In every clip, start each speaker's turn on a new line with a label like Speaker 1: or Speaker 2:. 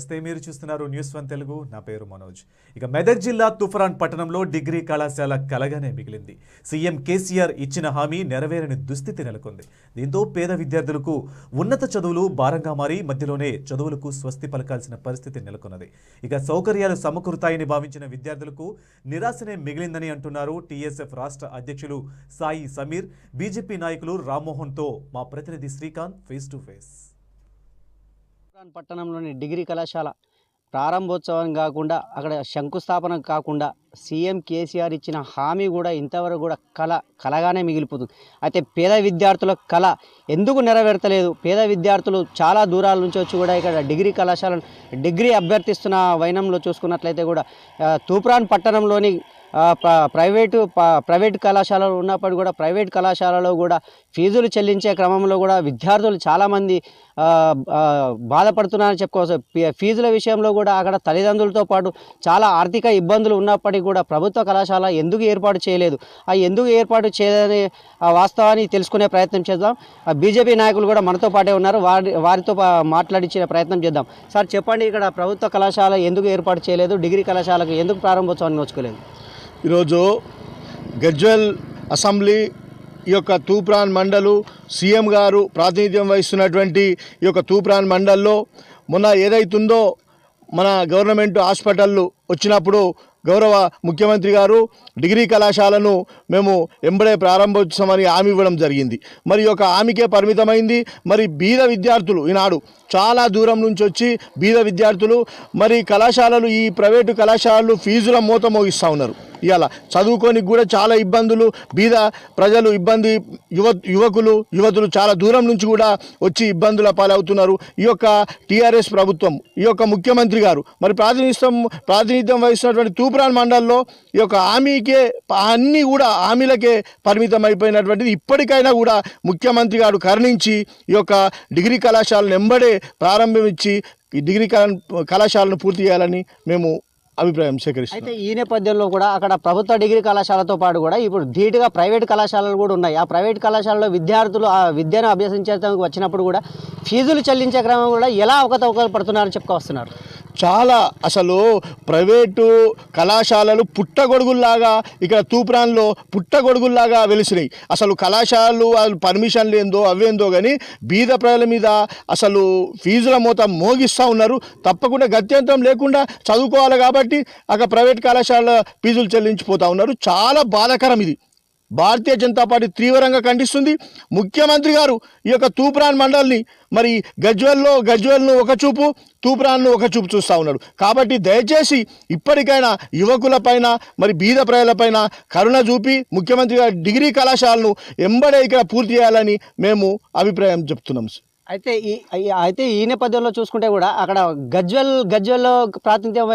Speaker 1: నమస్తే, మీరు చూస్తున్నారు న్యూస్1 తెలుగు. నా పేరు మనోజ్. ఇక మెదక్ జిల్లా తుఫరాన్ పట్టణంలో డిగ్రీ కళాశాల కలగానే మిగిలింది. సీఎం కేసీఆర్ ఇచ్చిన హామీ నెరవేరని దుస్థితి నెలకొంది. దీంతో పేద విద్యార్థులకు ఉన్నత చదువులు భారంగా మారి మధ్యలోనే చదువులకు స్వస్తి పలకాల్సిన పరిస్థితి నెలకొన్నది. ఇక సౌకర్యాలు సమకూరుతాయని భావించిన విద్యార్థులకు నిరాశనే మిగిలిందని అంటున్నారు టీఎస్ఎఫ్ రాష్ట్ర అధ్యక్షులు సాయి సమీర్. బీజేపీ నాయకులు రామ్మోహన్తో మా ప్రతినిధి శ్రీకాంత్ ఫేస్ టు ఫేస్.
Speaker 2: పట్టణంలోని డిగ్రీ కళాశాల ప్రారంభోత్సవం కాకుండా అక్కడ శంకుస్థాపన కాకుండా సీఎం కేసీఆర్ ఇచ్చిన హామీ కూడా ఇంతవరకు కూడా కలగానే మిగిలిపోతుంది. అయితే పేద విద్యార్థుల కళ ఎందుకు నెరవేర్తలేదు? పేద విద్యార్థులు చాలా దూరాల నుంచి వచ్చి కూడా ఇక్కడ డిగ్రీ కళాశాలను డిగ్రీ అభ్యర్థిస్తున్న వైనంలో చూసుకున్నట్లయితే కూడా తూప్రాన్ పట్టణంలోని ప్రైవేట్ కళాశాలలు ఉన్నప్పుడు కూడా ప్రైవేట్ కళాశాలలో కూడా ఫీజులు చెల్లించే క్రమంలో కూడా విద్యార్థులు చాలామంది బాధపడుతున్నారని చెప్పుకోవచ్చు. ఫీజుల విషయంలో కూడా అక్కడ తల్లిదండ్రులతో పాటు చాలా ఆర్థిక ఇబ్బందులు ఉన్నప్పటికీ కూడా ప్రభుత్వ కళాశాల ఎందుకు ఏర్పాటు చేయలేదు? ఎందుకు ఏర్పాటు చేయలేని వాస్తవాన్ని తెలుసుకునే ప్రయత్నం చేద్దాం. బీజేపీ నాయకులు కూడా మనతో పాటే ఉన్నారు. వారితో మాట్లాడించే ప్రయత్నం చేద్దాం. సార్ చెప్పండి, ఇక్కడ ప్రభుత్వ కళాశాల ఎందుకు ఏర్పాటు చేయలేదు? డిగ్రీ కళాశాలకు ఎందుకు ప్రారంభోత్సవాన్ని నోచుకోలేదు?
Speaker 3: ఈరోజు గజ్వెల్ అసెంబ్లీ ఈ యొక్క తూప్రాన్ మండలు సీఎం గారు ప్రాతినిధ్యం వహిస్తున్నటువంటి ఈ యొక్క తూప్రాన్ మండల్లో మొన్న ఏదైతుందో మన గవర్నమెంట్ హాస్పిటళ్ళు వచ్చినప్పుడు గౌరవ ముఖ్యమంత్రి గారు డిగ్రీ కళాశాలను మేము ఎంబడే ప్రారంభోత్సవమని హామీ ఇవ్వడం జరిగింది. మరి ఒక హామీకే పరిమితమైంది. మరి బీద విద్యార్థులు ఈనాడు చాలా దూరం నుంచి వచ్చి బీద విద్యార్థులు మరి కళాశాలలు ఈ ప్రైవేటు కళాశాలలు ఫీజుల మూత మోగిస్తూ ఉన్నారు. ఇవాళ చదువుకోనికి కూడా చాలా ఇబ్బందులు, బీద ప్రజలు ఇబ్బంది, యువతులు చాలా దూరం నుంచి కూడా వచ్చి ఇబ్బందుల పాలవుతున్నారు. ఈ యొక్క టీఆర్ఎస్ ప్రభుత్వం, ఈ యొక్క ముఖ్యమంత్రి గారు మరి ప్రాతినిధ్యం వహిస్తున్నటువంటి తూప్రాన్ మండల్లో ఈ యొక్క అన్నీ కూడా హామీలకే పరిమితం అయిపోయినటువంటిది. ఇప్పటికైనా కూడా ముఖ్యమంత్రి గారు కరుణించి ఈ యొక్క డిగ్రీ కళాశాలను ఎంబడే ప్రారంభించి ఈ డిగ్రీ కళాశాలను పూర్తి చేయాలని మేము అభిప్రాయం సేకరిస్తాం.
Speaker 2: అయితే ఈ నేపథ్యంలో కూడా అక్కడ ప్రభుత్వ డిగ్రీ కళాశాలతో పాటు కూడా ఇప్పుడు ధీటుగా ప్రైవేట్ కళాశాలలు కూడా ఉన్నాయి. ఆ ప్రైవేట్ కళాశాలలో విద్యార్థులు ఆ విద్యను అభ్యసించేందుకు వచ్చినప్పుడు కూడా ఫీజులు చెల్లించే క్రమం కూడా ఎలా అవకతవకలు పడుతున్నారని చెప్పుకొస్తున్నారు.
Speaker 3: చాలా అసలు ప్రైవేటు కళాశాలలు పుట్టగొడుగుల్లాగా ఇక్కడ తూప్రాన్లో పుట్టగొడుగుల్లాగా వెలిసినాయి. అసలు కళాశాలలు పర్మిషన్లు ఏందో అవేందో కానీ బీద ప్రజల మీద అసలు ఫీజుల మూత మోగిస్తూ ఉన్నారు. తప్పకుండా గత్యంతరం లేకుండా చదువుకోవాలి కాబట్టి అక్కడ ప్రైవేట్ కళాశాల ఫీజులు చెల్లించిపోతూ ఉన్నారు. చాలా బాధాకరం ఇది. భారతీయ జనతా పార్టీ తీవ్రంగా ఖండిస్తుంది. ముఖ్యమంత్రి గారు ఈ యొక్క తూప్రాన్ మండలిని మరి గజ్వెల్ను ఒక చూపు, తూప్రాన్ను ఒక చూపు చూస్తూ ఉన్నాడు. కాబట్టి దయచేసి ఇప్పటికైనా యువకులపైన మరి బీద ప్రజలపైన కరుణ చూపి ముఖ్యమంత్రి గారు డిగ్రీ కళాశాలను ఎంబడే ఇక్కడ పూర్తి చేయాలని మేము అభిప్రాయం చెప్తున్నాం.
Speaker 2: అయితే ఈ నేపథ్యంలో చూసుకుంటే కూడా అక్కడ గజ్వెల్లో ప్రాతినిధ్యం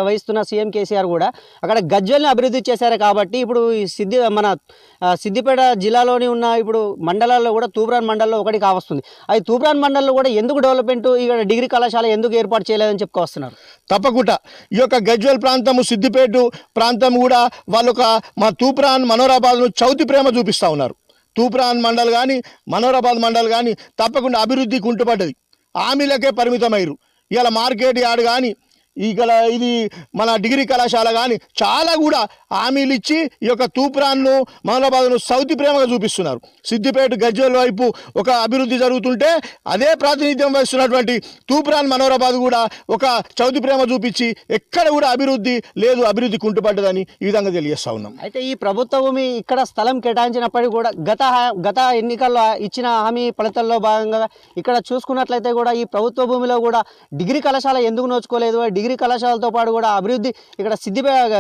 Speaker 2: వహిస్తున్న సీఎం కేసీఆర్ కూడా అక్కడ గజ్వెల్ని అభివృద్ధి చేశారు. కాబట్టి ఇప్పుడు మన సిద్దిపేట జిల్లాలోని ఉన్న ఇప్పుడు మండలాల్లో కూడా తూప్రాన్ మండలంలో ఒకటి కావస్తుంది. అది తూప్రాన్ మండలంలో కూడా ఎందుకు డెవలప్మెంట్ ఇక్కడ డిగ్రీ కళాశాల ఎందుకు ఏర్పాటు చేయలేదని చెప్పుకొస్తున్నారు.
Speaker 3: తప్పకుండా ఈ యొక్క గజ్వెల్ ప్రాంతము, సిద్దిపేట ప్రాంతం కూడా వాళ్ళొక మా తూప్రాన్ మనోరాబాద్ను చౌతి ప్రేమ చూపిస్తూ ఉన్నారు. తూప్రాన్ మండల్ కానీ మనోరాబాద్ మండల్ కానీ తప్పకుండా అభివృద్ధి కుంటుపడ్డది. హామీలకే పరిమితమయ్యారు. ఇవాళ మార్కెట్ యార్డ్ కానీ ఇక్కడ ఇది మన డిగ్రీ కళాశాల కానీ చాలా కూడా హామీలు ఇచ్చి ఈ యొక్క తూప్రాన్ను మనోరాబాద్ను సౌతి ప్రేమగా చూపిస్తున్నారు. సిద్దిపేట గజ్వెల్ వైపు ఒక అభివృద్ధి జరుగుతుంటే అదే ప్రాతినిధ్యం వహిస్తున్నటువంటి తూప్రాన్ మనోరాబాద్ కూడా ఒక చౌతి ప్రేమ చూపించి ఎక్కడ కూడా అభివృద్ధి లేదు, అభివృద్ధి కుంటుపడ్డదని ఈ విధంగా తెలియజేస్తా ఉన్నాం.
Speaker 2: అయితే ఈ ప్రభుత్వ భూమి ఇక్కడ స్థలం కేటాయించినప్పటికీ కూడా గత ఎన్నికల్లో ఇచ్చిన హామీ ఫలితాల్లో భాగంగా ఇక్కడ చూసుకున్నట్లయితే కూడా ఈ ప్రభుత్వ భూమిలో కూడా డిగ్రీ కళాశాల ఎందుకు నోచుకోలేదు? డిగ్రీ కళాశాలతో పాటు కూడా అభివృద్ధి ఇక్కడ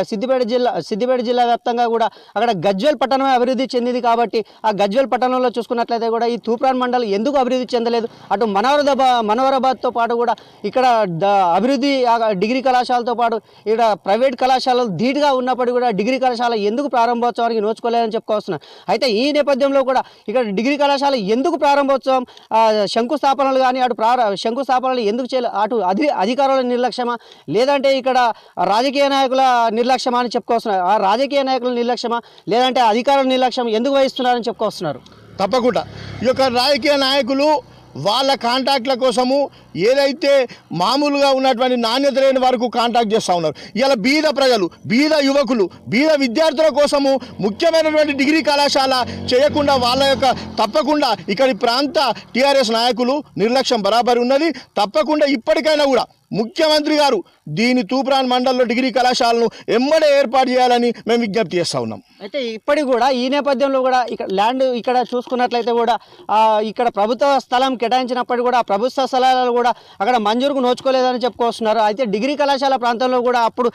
Speaker 2: సిద్దిపేట జిల్లా వ్యాప్తంగా కూడా అక్కడ గజ్వెల్ పట్టణమే అభివృద్ధి చెందింది. కాబట్టి ఆ గజ్వెల్ పట్టణంలో చూసుకున్నట్లయితే కూడా ఈ తూప్రాన్ మండలం ఎందుకు అభివృద్ధి చెందలేదు? అటు మనోరాబాద్తో పాటు కూడా ఇక్కడ అభివృద్ధి డిగ్రీ కళాశాలతో పాటు ఇక్కడ ప్రైవేట్ కళాశాలలు ధీటుగా ఉన్నప్పటికీ కూడా డిగ్రీ కళాశాల ఎందుకు ప్రారంభోత్సవానికి నోచుకోలేదని చెప్పుకొస్తున్నారు. అయితే ఈ నేపథ్యంలో కూడా ఇక్కడ డిగ్రీ కళాశాల ఎందుకు ప్రారంభోత్సవం శంకుస్థాపనలు కానీ శంకుస్థాపనలు ఎందుకు చేయలేదు? అటు అధికారుల నిర్లక్ష్యమా లేదంటే ఇక్కడ రాజకీయ నాయకుల నిర్లక్ష్యమా అని చెప్పుకొస్తున్నారు. ఆ రాజకీయ నాయకుల నిర్లక్ష్యమా లేదంటే అధికారుల నిర్లక్ష్యం ఎందుకు వహిస్తున్నారని చెప్పుకొస్తున్నారు.
Speaker 3: తప్పకుండా ఈ యొక్క రాజకీయ నాయకులు వాళ్ళ కాంటాక్ట్ల కోసము ఏదైతే మామూలుగా ఉన్నటువంటి నాణ్యత లేని వరకు కాంటాక్ట్ చేస్తూ ఉన్నారు. ఇలా బీద ప్రజలు, బీద యువకులు, బీద విద్యార్థుల కోసము ముఖ్యమైనటువంటి డిగ్రీ కళాశాల చేయకుండా వాళ్ళ యొక్క తప్పకుండా ఇక్కడి ప్రాంత టీఆర్ఎస్ నాయకులు నిర్లక్ష్యం బరాబరి ఉన్నది. తప్పకుండా ఇప్పటికైనా కూడా ముఖ్యమంత్రి గారు దీని తూప్రాన్ మండలంలో డిగ్రీ కళాశాలను ఎమ్మడే ఏర్పాటు చేయాలని మేము విజ్ఞప్తి చేస్తూ ఉన్నాం.
Speaker 2: అయితే ఇప్పటికి కూడా ఈ నేపథ్యంలో కూడా ఇక్కడ ల్యాండ్ ఇక్కడ చూసుకున్నట్లయితే కూడా ఇక్కడ ప్రభుత్వ స్థలం కేటాయించినప్పటికీ కూడా ప్రభుత్వ స్థలాలు కూడా అక్కడ మంజూరుకు నోచుకోలేదని చెప్పుకొస్తున్నారు. అయితే డిగ్రీ కళాశాల ప్రాంతంలో కూడా అప్పుడు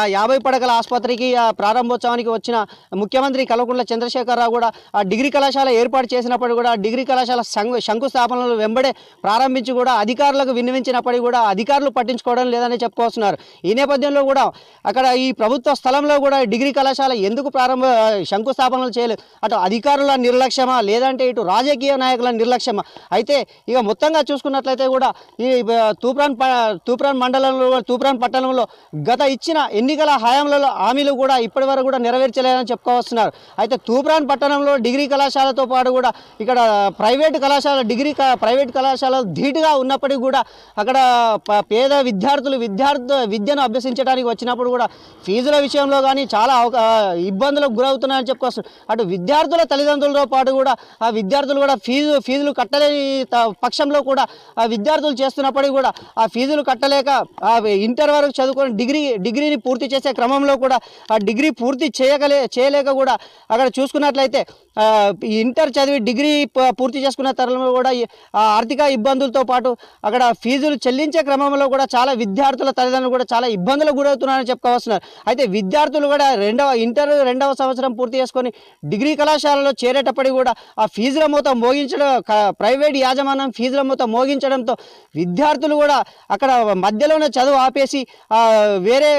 Speaker 2: 50 పడకల ఆసుపత్రికి ప్రారంభోత్సవానికి వచ్చిన ముఖ్యమంత్రి కల్వకుంట్ల చంద్రశేఖరరావు కూడా ఆ డిగ్రీ కళాశాల ఏర్పాటు చేసినప్పటికీ కూడా డిగ్రీ కళాశాల శంకుస్థాపనలు వెంబడే ప్రారంభించి కూడా అధికారులకు విన్నవించినప్పటికీ కూడా అధికారులు పట్టించుకోవడం లేదని చెప్పుకొస్తున్నారు. ఈ నేపథ్యంలో కూడా అక్కడ ఈ ప్రభుత్వ స్థలంలో కూడా డిగ్రీ కళాశాల ఎందుకు శంకుస్థాపనలు చేయలేదు? అటు అధికారుల నిర్లక్ష్యమా లేదంటే ఇటు రాజకీయ నాయకుల నిర్లక్ష్యమా? అయితే ఇక మొత్తంగా చూసుకున్నట్లయితే కూడా ఈ తూప్రాన్ మండలంలో, తూప్రాన్ పట్టణంలో గత ఇచ్చిన ఎన్నికల హామీలలో కూడా ఇప్పటి వరకు కూడా నెరవేర్చలేదని చెప్పుకోవస్తున్నారు. అయితే తూప్రాన్ పట్టణంలో డిగ్రీ కళాశాలతో పాటు కూడా ఇక్కడ ప్రైవేటు కళాశాల ప్రైవేట్ కళాశాల ధీటుగా ఉన్నప్పటికీ కూడా అక్కడ పేద విద్యను అభ్యసించడానికి వచ్చినప్పుడు కూడా ఫీజుల విషయంలో కానీ చాలా ఇబ్బందులకు గురవుతున్నాయని చెప్పుకొస్తున్నారు. అటు విద్యార్థుల తల్లిదండ్రులతో పాటు కూడా ఆ విద్యార్థులు కూడా ఫీజులు కట్టలేని పక్షంలో కూడా ఆ విద్యార్థులు చేస్తున్నప్పటికీ కూడా ఆ ఫీజులు కట్టలేక ఇంటర్ వరకు చదువుకొని డిగ్రీని పూర్తి చేసే క్రమంలో కూడా ఆ డిగ్రీ పూర్తి చేయలేక కూడా అక్కడ చూసుకున్నట్లయితే ఇంటర్ చదివి డిగ్రీ పూర్తి చేసుకున్న తరుణంలో కూడా ఆర్థిక ఇబ్బందులతో పాటు అక్కడ ఫీజులు చెల్లించే క్రమంలో కూడా చాలా విద్యార్థుల తల్లిదండ్రులు కూడా చాలా ఇబ్బందులకు గురవుతున్నారని చెప్పుకోవస్తున్నారు. అయితే విద్యార్థులు కూడా ఇంటర్ 2వ సంవత్సరం పూర్తి చేసుకొని డిగ్రీ కళాశాలలో చేరేటప్పటికి కూడా ఆ ఫీజుల మొత్తం ప్రైవేట్ యాజమాన్యం ఫీజుల మొత్తం మోగించడంతో విద్యార్థులు కూడా అక్కడ మధ్యలోనే చదువు ఆపేసి వేరే